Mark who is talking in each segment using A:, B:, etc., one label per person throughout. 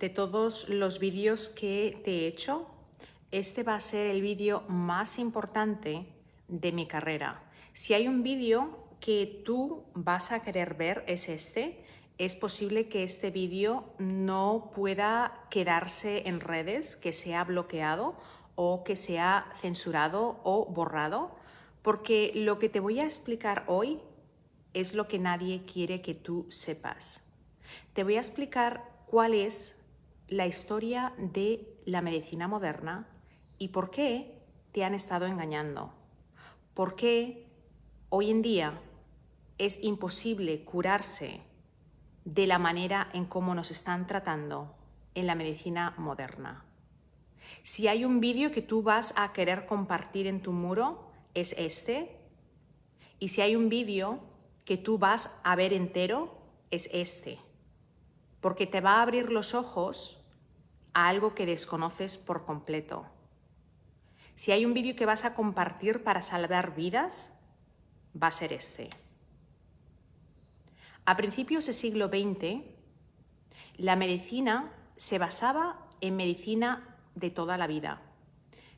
A: De todos los vídeos que te he hecho, este va a ser el vídeo más importante de mi carrera. Si hay un vídeo que tú vas a querer ver es este. Es posible que este vídeo no pueda quedarse en redes, que sea bloqueado o que sea censurado o borrado, porque lo que te voy a explicar hoy es lo que nadie quiere que tú sepas. Te voy a explicar cuál es la historia de la medicina moderna y por qué te han estado engañando. Por qué hoy en día es imposible curarse de la manera en cómo nos están tratando en la medicina moderna. Si hay un vídeo que tú vas a querer compartir en tu muro, es este. Y si hay un vídeo que tú vas a ver entero, es este. Porque te va a abrir los ojos a algo que desconoces por completo. Si hay un vídeo que vas a compartir para salvar vidas, va a ser este. A principios del siglo XX, la medicina se basaba en medicina de toda la vida.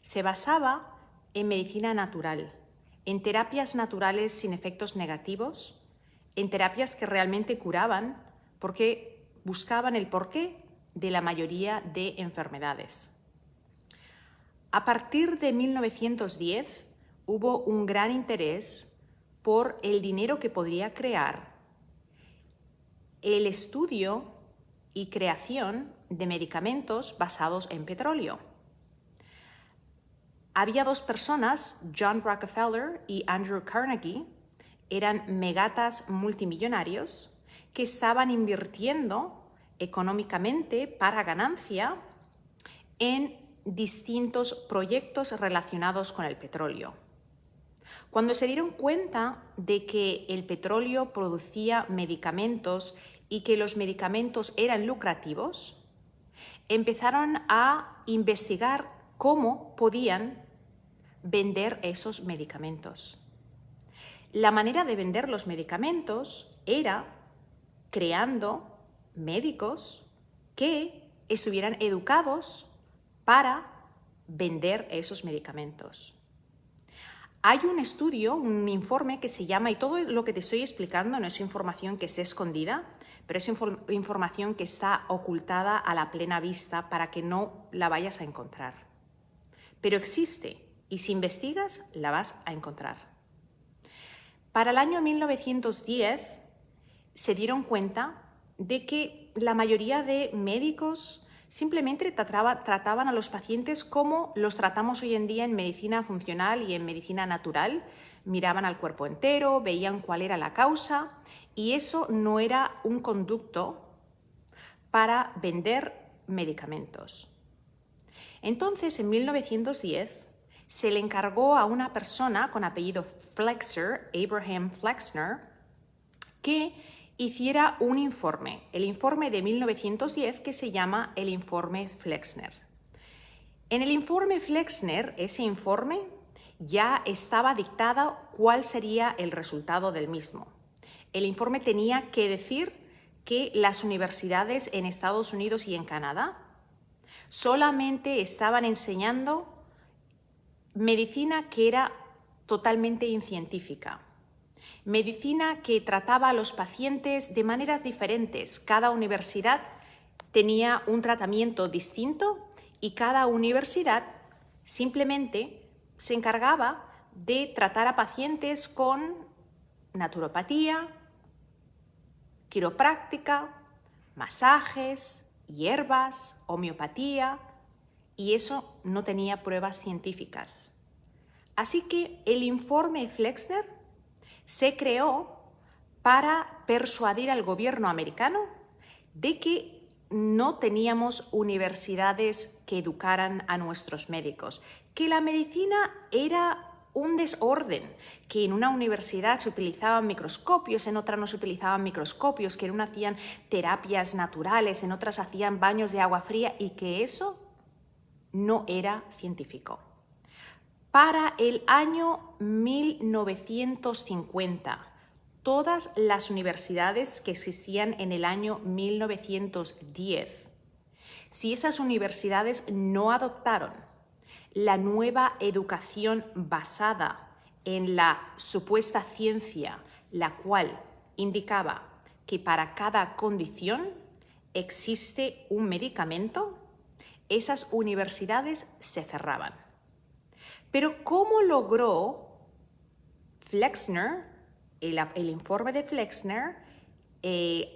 A: Se basaba en medicina natural, en terapias naturales sin efectos negativos, en terapias que realmente curaban porque buscaban el porqué de la mayoría de enfermedades. A partir de 1910 hubo un gran interés por el dinero que podría crear el estudio y creación de medicamentos basados en petróleo. Había dos personas, John Rockefeller y Andrew Carnegie, eran megatas multimillonarios que estaban invirtiendo económicamente para ganancia en distintos proyectos relacionados con el petróleo. Cuando se dieron cuenta de que el petróleo producía medicamentos y que los medicamentos eran lucrativos, empezaron a investigar cómo podían vender esos medicamentos. La manera de vender los medicamentos era creando médicos que estuvieran educados para vender esos medicamentos. Hay un estudio, un informe que se llama, y todo lo que te estoy explicando no es información que esté escondida, pero es información que está ocultada a la plena vista para que no la vayas a encontrar. Pero existe, y si investigas, la vas a encontrar. Para el año 1910 se dieron cuenta de que la mayoría de médicos simplemente trataban a los pacientes como los tratamos hoy en día en medicina funcional y en medicina natural. Miraban al cuerpo entero, veían cuál era la causa y eso no era un conducto para vender medicamentos. Entonces, en 1910, se le encargó a una persona con apellido Flexner, Abraham Flexner, que hiciera un informe, el informe de 1910 que se llama el informe Flexner. En el informe Flexner, ese informe ya estaba dictado cuál sería el resultado del mismo. El informe tenía que decir que las universidades en Estados Unidos y en Canadá solamente estaban enseñando medicina que era totalmente incientífica. Medicina que trataba a los pacientes de maneras diferentes. Cada universidad tenía un tratamiento distinto y cada universidad simplemente se encargaba de tratar a pacientes con naturopatía, quiropráctica, masajes, hierbas, homeopatía, y eso no tenía pruebas científicas. Así que el informe Flexner se creó para persuadir al gobierno americano de que no teníamos universidades que educaran a nuestros médicos, que la medicina era un desorden, que en una universidad se utilizaban microscopios, en otra no se utilizaban microscopios, que en una hacían terapias naturales, en otras hacían baños de agua fría y que eso no era científico. Para el año 1950, todas las universidades que existían en el año 1910 Si esas universidades no adoptaron la nueva educación basada en la supuesta ciencia, la cual indicaba que para cada condición existe un medicamento, esas universidades se cerraban. Pero ¿cómo logró Flexner, el informe de Flexner,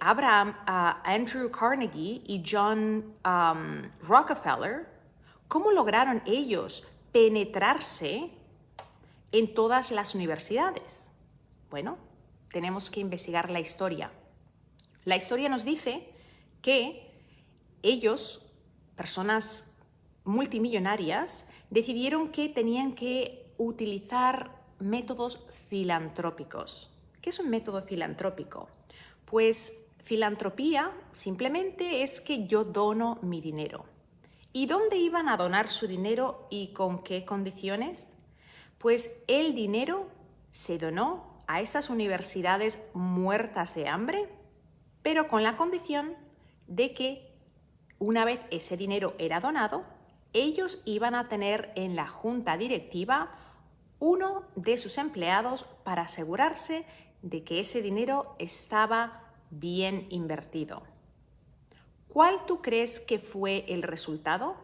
A: Andrew Carnegie y John Rockefeller, cómo lograron ellos penetrarse en todas las universidades? Bueno, tenemos que investigar la historia. La historia nos dice que ellos, personas multimillonarias, decidieron que tenían que utilizar métodos filantrópicos. ¿Qué es un método filantrópico? Pues filantropía simplemente es que yo dono mi dinero. ¿Y dónde iban a donar su dinero y con qué condiciones? Pues el dinero se donó a esas universidades muertas de hambre, pero con la condición de que una vez ese dinero era donado, ellos iban a tener en la junta directiva uno de sus empleados para asegurarse de que ese dinero estaba bien invertido. ¿Cuál tú crees que fue el resultado?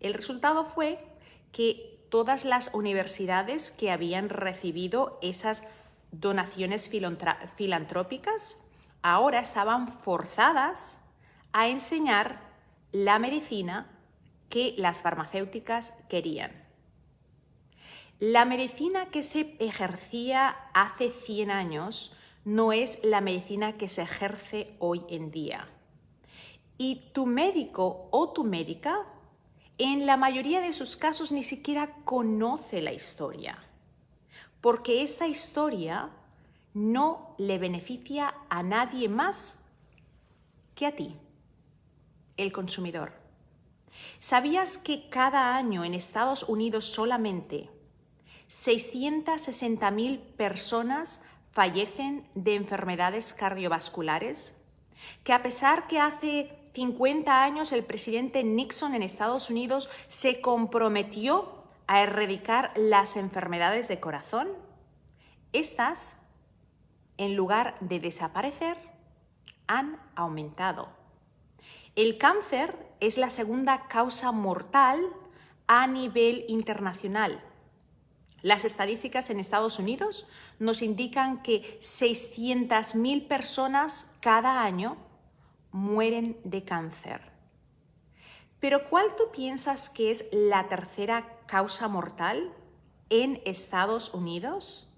A: El resultado fue que todas las universidades que habían recibido esas donaciones filantrópicas ahora estaban forzadas a enseñar la medicina que las farmacéuticas querían. La medicina que se ejercía hace 100 años no es la medicina que se ejerce hoy en día. Y tu médico o tu médica, en la mayoría de sus casos, ni siquiera conoce la historia, porque esa historia no le beneficia a nadie más que a ti, el consumidor. ¿Sabías que cada año en Estados Unidos solamente 660.000 personas fallecen de enfermedades cardiovasculares? Que a pesar que hace 50 años el presidente Nixon en Estados Unidos se comprometió a erradicar las enfermedades de corazón, estas, en lugar de desaparecer, han aumentado. El cáncer es la segunda causa mortal a nivel internacional. Las estadísticas en Estados Unidos nos indican que 600.000 personas cada año mueren de cáncer. Pero ¿cuál tú piensas que es la tercera causa mortal en Estados Unidos?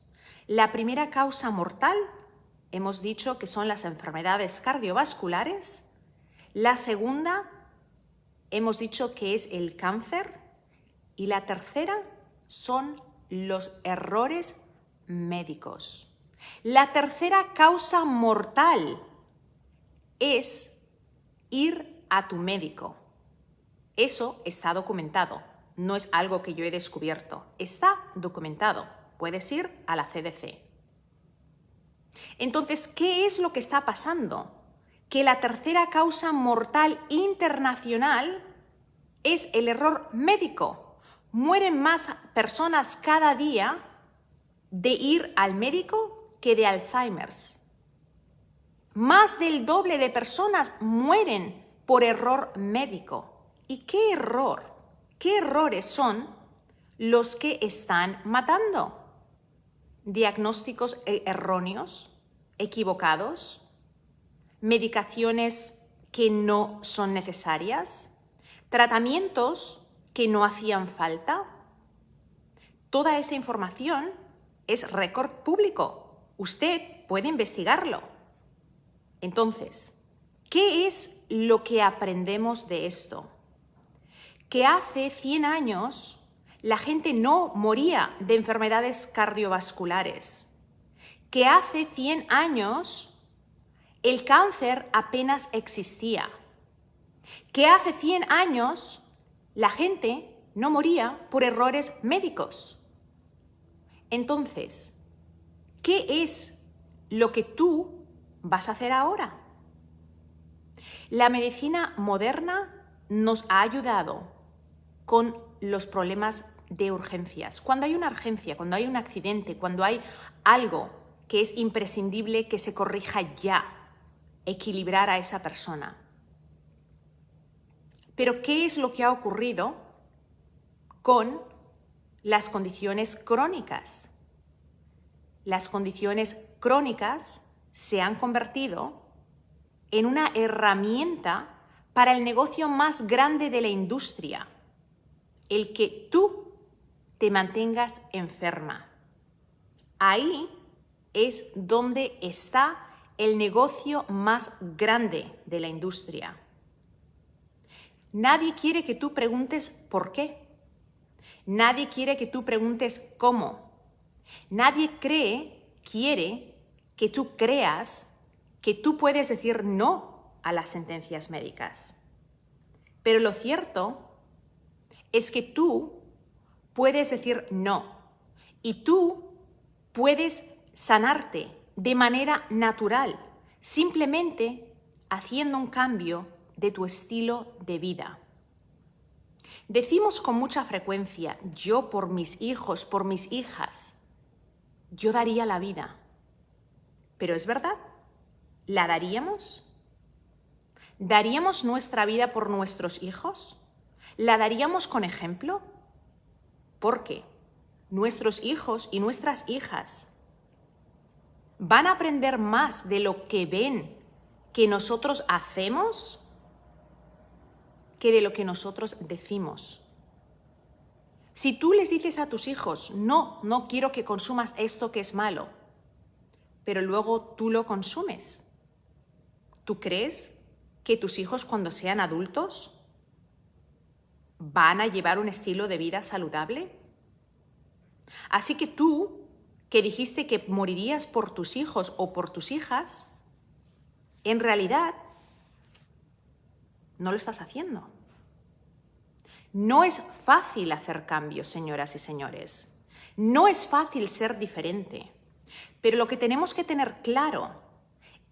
A: La primera causa mortal, hemos dicho que son las enfermedades cardiovasculares. La segunda, hemos dicho que es el cáncer. Y la tercera son los errores médicos. La tercera causa mortal es ir a tu médico. Eso está documentado, no es algo que yo he descubierto, está documentado. Puedes ir a la CDC. Entonces, ¿qué es lo que está pasando? Que la tercera causa mortal internacional es el error médico. Mueren más personas cada día de ir al médico que de Alzheimer's. Más del doble de personas mueren por error médico. ¿Y qué error? ¿Qué errores son los que están matando? Diagnósticos erróneos, equivocados, medicaciones que no son necesarias, tratamientos que no hacían falta. Toda esa información es récord público. Usted puede investigarlo. Entonces, ¿qué es lo que aprendemos de esto? Que hace 100 años la gente no moría de enfermedades cardiovasculares. Que hace 100 años el cáncer apenas existía. Que hace 100 años la gente no moría por errores médicos. Entonces, ¿qué es lo que tú vas a hacer ahora? La medicina moderna nos ha ayudado con los problemas de urgencias. Cuando hay una urgencia, cuando hay un accidente, cuando hay algo que es imprescindible que se corrija ya, equilibrar a esa persona. Pero ¿qué es lo que ha ocurrido con las condiciones crónicas? Las condiciones crónicas se han convertido en una herramienta para el negocio más grande de la industria, el que tú te mantengas enferma. Ahí es donde está el negocio más grande de la industria. Nadie quiere que tú preguntes por qué. Nadie quiere que tú preguntes cómo. Nadie quiere que tú creas que tú puedes decir no a las sentencias médicas. Pero lo cierto es que tú puedes decir no y tú puedes sanarte de manera natural, simplemente haciendo un cambio de tu estilo de vida. Decimos con mucha frecuencia, yo por mis hijos, por mis hijas, yo daría la vida. ¿Pero es verdad? ¿La daríamos? ¿Daríamos nuestra vida por nuestros hijos? ¿La daríamos con ejemplo? Porque nuestros hijos y nuestras hijas van a aprender más de lo que ven que nosotros hacemos que de lo que nosotros decimos. Si tú les dices a tus hijos, no quiero que consumas esto que es malo, pero luego tú lo consumes, ¿tú crees que tus hijos cuando sean adultos van a llevar un estilo de vida saludable? Así que tú, que dijiste que morirías por tus hijos o por tus hijas, en realidad no lo estás haciendo. No es fácil hacer cambios, señoras y señores. No es fácil ser diferente. Pero lo que tenemos que tener claro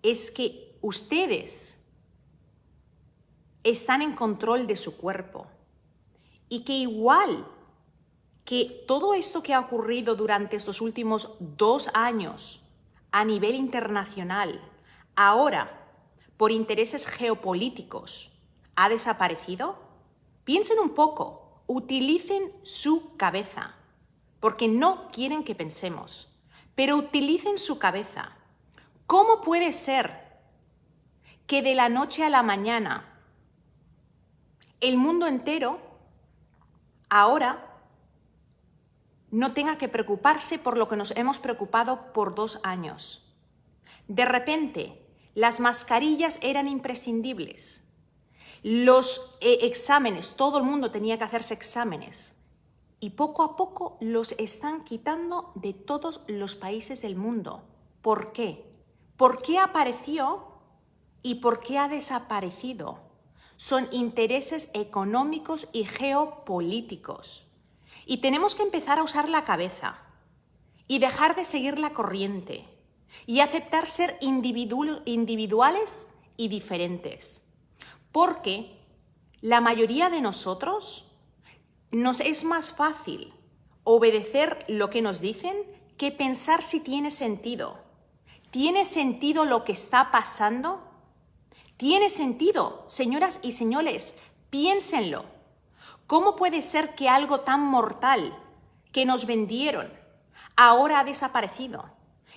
A: es que ustedes están en control de su cuerpo y que igual que todo esto que ha ocurrido durante estos últimos 2 años a nivel internacional, ahora, por intereses geopolíticos, ha desaparecido, piensen un poco, utilicen su cabeza, porque no quieren que pensemos, pero utilicen su cabeza. ¿Cómo puede ser que de la noche a la mañana el mundo entero ahora no tenga que preocuparse por lo que nos hemos preocupado por 2 años? De repente, las mascarillas eran imprescindibles. Los exámenes, todo el mundo tenía que hacerse exámenes. Y poco a poco los están quitando de todos los países del mundo. ¿Por qué? ¿Por qué apareció y por qué ha desaparecido? Son intereses económicos y geopolíticos. Y tenemos que empezar a usar la cabeza y dejar de seguir la corriente y aceptar ser individuales y diferentes. Porque la mayoría de nosotros nos es más fácil obedecer lo que nos dicen que pensar si tiene sentido. ¿Tiene sentido lo que está pasando? ¿Tiene sentido? Señoras y señores, piénsenlo. ¿Cómo puede ser que algo tan mortal que nos vendieron ahora ha desaparecido?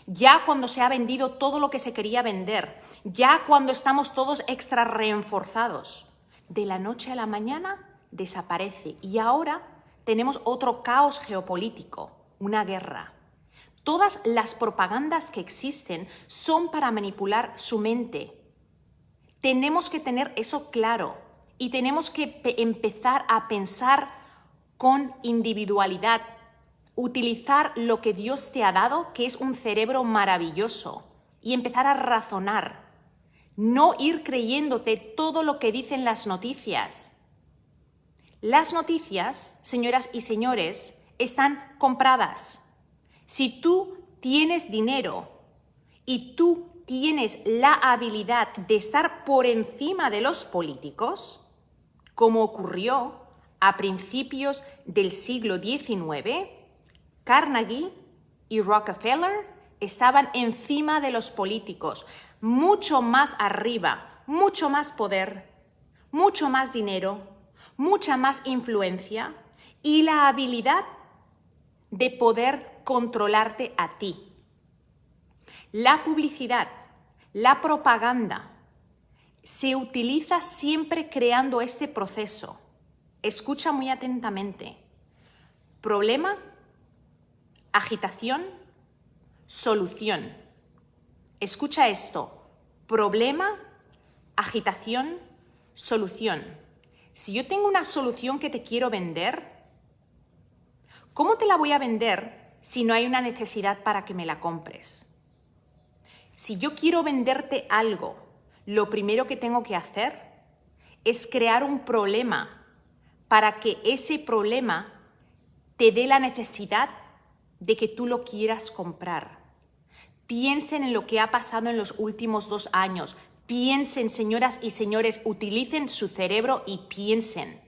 A: Ya cuando se ha vendido todo lo que se quería vender, ya cuando estamos todos extra reforzados, de la noche a la mañana desaparece y ahora tenemos otro caos geopolítico, una guerra. Todas las propagandas que existen son para manipular su mente. Tenemos que tener eso claro y tenemos que empezar a pensar con individualidad, utilizar lo que Dios te ha dado, que es un cerebro maravilloso, y empezar a razonar. No ir creyéndote todo lo que dicen las noticias. Las noticias, señoras y señores, están compradas. Si tú tienes dinero y tú tienes la habilidad de estar por encima de los políticos, como ocurrió a principios del siglo XIX, Carnegie y Rockefeller estaban encima de los políticos, mucho más arriba, mucho más poder, mucho más dinero, mucha más influencia y la habilidad de poder controlarte a ti. La publicidad, la propaganda, se utiliza siempre creando este proceso. Escucha muy atentamente. Problema, agitación, solución. Escucha esto. Problema, agitación, solución. Si yo tengo una solución que te quiero vender, ¿cómo te la voy a vender si no hay una necesidad para que me la compres? Si yo quiero venderte algo, lo primero que tengo que hacer es crear un problema para que ese problema te dé la necesidad de que tú lo quieras comprar. Piensen en lo que ha pasado en los últimos 2 años. Piensen, señoras y señores, utilicen su cerebro y piensen.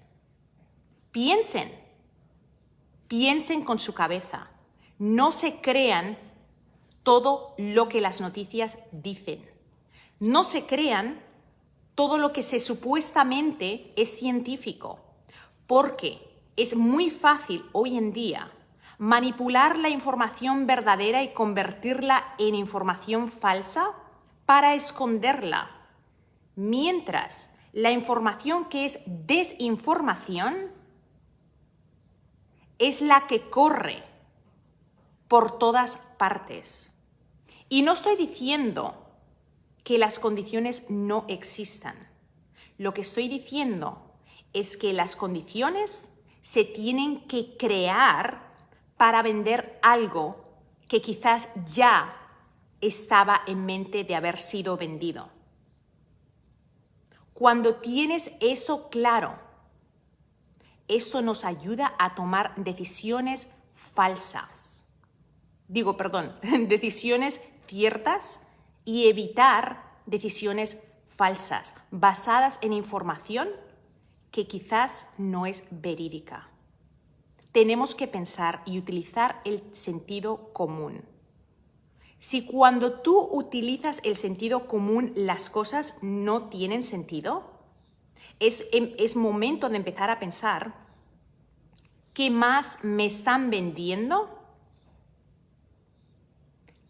A: Piensen. Piensen con su cabeza. No se crean todo lo que las noticias dicen. No se crean todo lo que supuestamente es científico, porque es muy fácil hoy en día manipular la información verdadera y convertirla en información falsa para esconderla, mientras la información que es desinformación es la que corre por todas partes. Y no estoy diciendo que las condiciones no existan. Lo que estoy diciendo es que las condiciones se tienen que crear para vender algo que quizás ya estaba en mente de haber sido vendido. Cuando tienes eso claro, eso nos ayuda a tomar decisiones falsas. Decisiones ciertas y evitar decisiones falsas, basadas en información que quizás no es verídica. Tenemos que pensar y utilizar el sentido común. Si cuando tú utilizas el sentido común las cosas no tienen sentido, es momento de empezar a pensar ¿qué más me están vendiendo?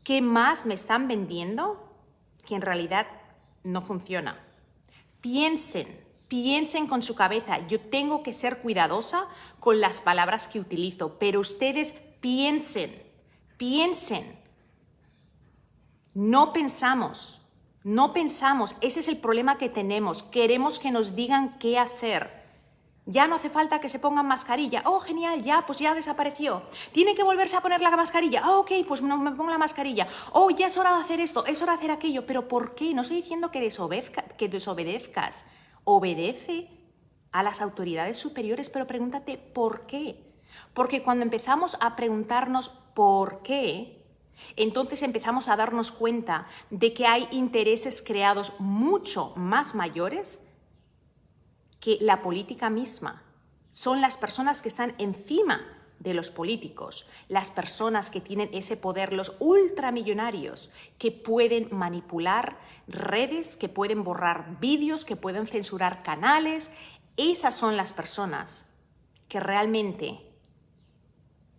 A: ¿Qué más me están vendiendo? Que en realidad no funciona. Piensen con su cabeza. Yo tengo que ser cuidadosa con las palabras que utilizo, pero ustedes piensen. No pensamos. Ese es el problema que tenemos. Queremos que nos digan qué hacer. Ya no hace falta que se pongan mascarilla. Oh, genial, ya, pues ya desapareció. ¿Tiene que volverse a poner la mascarilla? Oh, ok, pues no me pongo la mascarilla. Oh, ya es hora de hacer esto, es hora de hacer aquello. ¿Pero por qué? No estoy diciendo que desobedezcas. Obedece a las autoridades superiores, pero pregúntate ¿por qué? Porque cuando empezamos a preguntarnos ¿por qué?, entonces empezamos a darnos cuenta de que hay intereses creados mucho más mayores que la política misma. Son las personas que están encima de los políticos, las personas que tienen ese poder, los ultramillonarios, que pueden manipular redes, que pueden borrar vídeos, que pueden censurar canales. Esas son las personas que realmente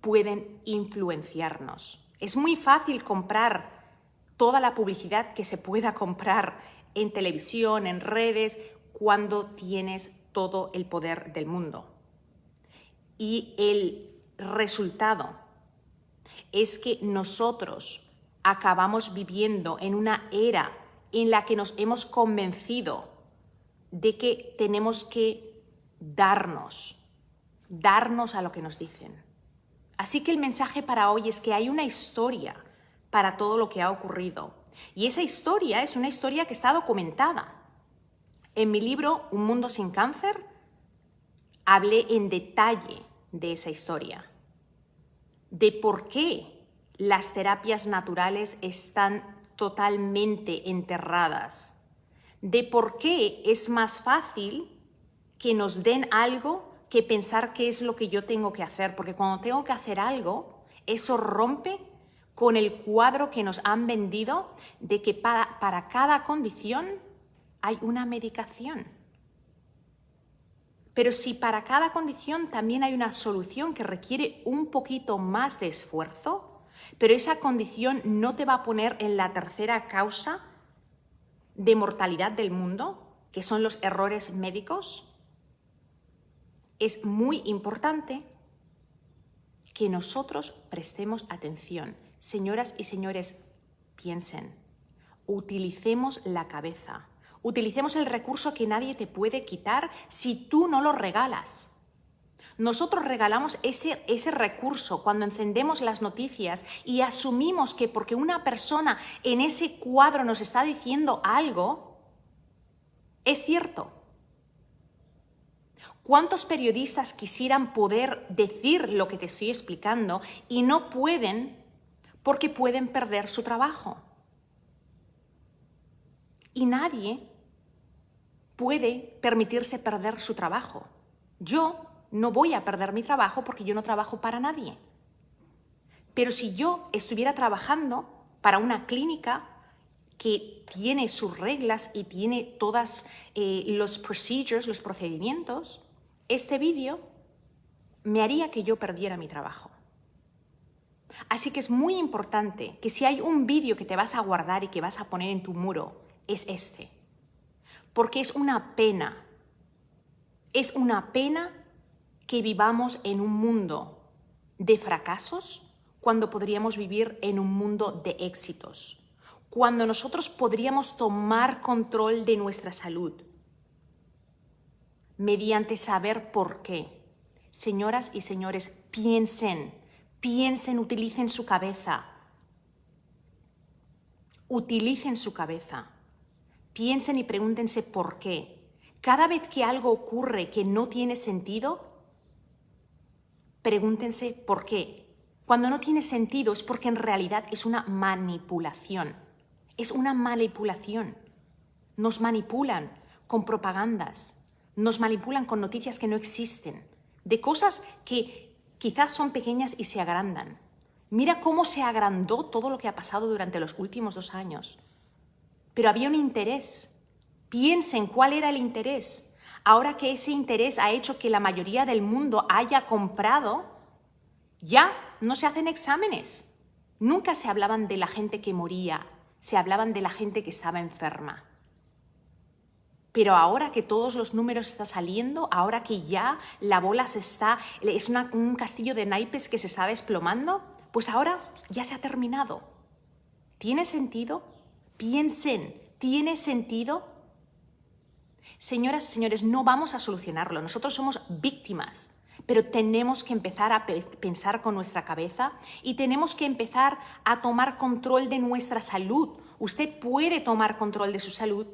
A: pueden influenciarnos. Es muy fácil comprar toda la publicidad que se pueda comprar en televisión, en redes, cuando tienes todo el poder del mundo. Y el resultado es que nosotros acabamos viviendo en una era en la que nos hemos convencido de que tenemos que darnos a lo que nos dicen. Así que el mensaje para hoy es que hay una historia para todo lo que ha ocurrido. Y esa historia es una historia que está documentada. En mi libro Un mundo sin cáncer hablé en detalle de esa historia, de por qué las terapias naturales están totalmente enterradas, de por qué es más fácil que nos den algo que pensar qué es lo que yo tengo que hacer, porque cuando tengo que hacer algo, eso rompe con el cuadro que nos han vendido de que para cada condición hay una medicación. Pero si para cada condición también hay una solución que requiere un poquito más de esfuerzo, pero esa condición no te va a poner en la tercera causa de mortalidad del mundo, que son los errores médicos, es muy importante que nosotros prestemos atención. Señoras y señores, piensen, utilicemos la cabeza. Utilicemos el recurso que nadie te puede quitar si tú no lo regalas. Nosotros regalamos ese recurso cuando encendemos las noticias y asumimos que porque una persona en ese cuadro nos está diciendo algo, es cierto. ¿Cuántos periodistas quisieran poder decir lo que te estoy explicando y no pueden porque pueden perder su trabajo? Y nadie puede permitirse perder su trabajo. Yo no voy a perder mi trabajo porque yo no trabajo para nadie. Pero si yo estuviera trabajando para una clínica que tiene sus reglas y tiene todos los procedimientos, este vídeo me haría que yo perdiera mi trabajo. Así que es muy importante que si hay un vídeo que te vas a guardar y que vas a poner en tu muro, es este. Porque es una pena que vivamos en un mundo de fracasos cuando podríamos vivir en un mundo de éxitos, cuando nosotros podríamos tomar control de nuestra salud mediante saber por qué. Señoras y señores, piensen, utilicen su cabeza. Utilicen su cabeza. Piensen y pregúntense por qué. Cada vez que algo ocurre que no tiene sentido, pregúntense por qué. Cuando no tiene sentido es porque en realidad es una manipulación. Es una manipulación. Nos manipulan con propagandas. Nos manipulan con noticias que no existen. De cosas que quizás son pequeñas y se agrandan. Mira cómo se agrandó todo lo que ha pasado durante los últimos 2 años. Pero había un interés. Piensen cuál era el interés. Ahora que ese interés ha hecho que la mayoría del mundo haya comprado, ya no se hacen exámenes. Nunca se hablaban de la gente que moría, se hablaban de la gente que estaba enferma. Pero ahora que todos los números están saliendo, ahora que ya la bola es un castillo de naipes que se está desplomando, pues ahora ya se ha terminado. ¿Tiene sentido? Piensen, ¿tiene sentido? Señoras y señores, no vamos a solucionarlo. Nosotros somos víctimas, pero tenemos que empezar a pensar con nuestra cabeza y tenemos que empezar a tomar control de nuestra salud. Usted puede tomar control de su salud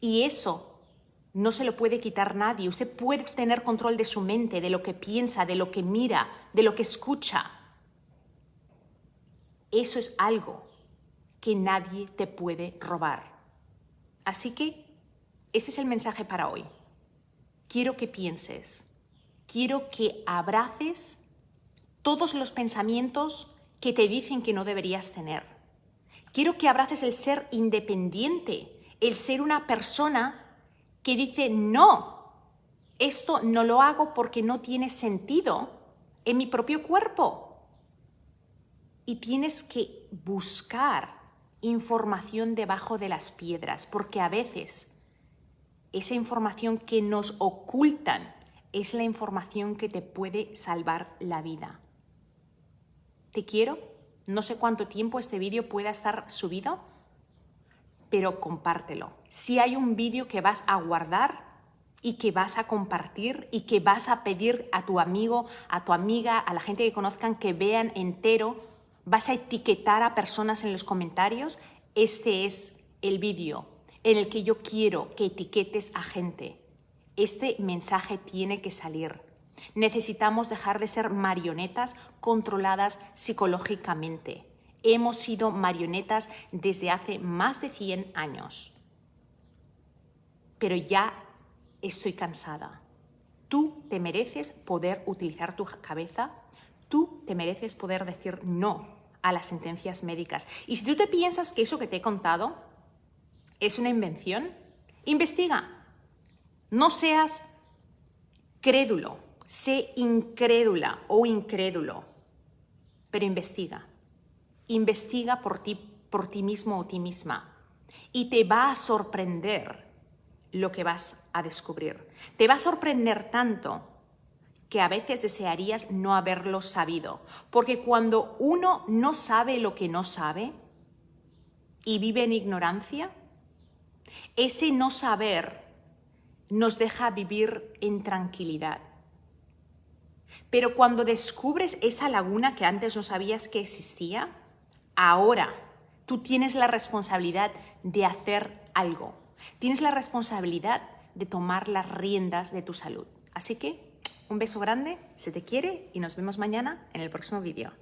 A: y eso no se lo puede quitar nadie. Usted puede tener control de su mente, de lo que piensa, de lo que mira, de lo que escucha. Eso es algo que nadie te puede robar. Así que ese es el mensaje para hoy. Quiero que pienses, quiero que abraces todos los pensamientos que te dicen que no deberías tener. Quiero que abraces el ser independiente, el ser una persona que dice no, esto no lo hago porque no tiene sentido en mi propio cuerpo. Y tienes que buscar información debajo de las piedras, porque a veces esa información que nos ocultan es la información que te puede salvar la vida. Te quiero. No sé cuánto tiempo este vídeo pueda estar subido, pero compártelo. Si hay un vídeo que vas a guardar y que vas a compartir y que vas a pedir a tu amigo, a tu amiga, a la gente que conozcan que vean entero, vas a etiquetar a personas en los comentarios, este es el vídeo en el que yo quiero que etiquetes a gente. Este mensaje tiene que salir. Necesitamos dejar de ser marionetas controladas psicológicamente. Hemos sido marionetas desde hace más de 100 años. Pero ya estoy cansada. Tú te mereces poder utilizar tu cabeza, tú te mereces poder decir no a las sentencias médicas. Y si tú te piensas que eso que te he contado es una invención, investiga. No seas crédulo, sé incrédula o incrédulo, pero investiga. Investiga por ti mismo o ti misma y te va a sorprender lo que vas a descubrir. Te va a sorprender tanto que a veces desearías no haberlo sabido, porque cuando uno no sabe lo que no sabe y vive en ignorancia, ese no saber nos deja vivir en tranquilidad. Pero cuando descubres esa laguna que antes no sabías que existía, ahora tú tienes la responsabilidad de hacer algo. Tienes la responsabilidad de tomar las riendas de tu salud. Así que un beso grande, se te quiere y nos vemos mañana en el próximo vídeo.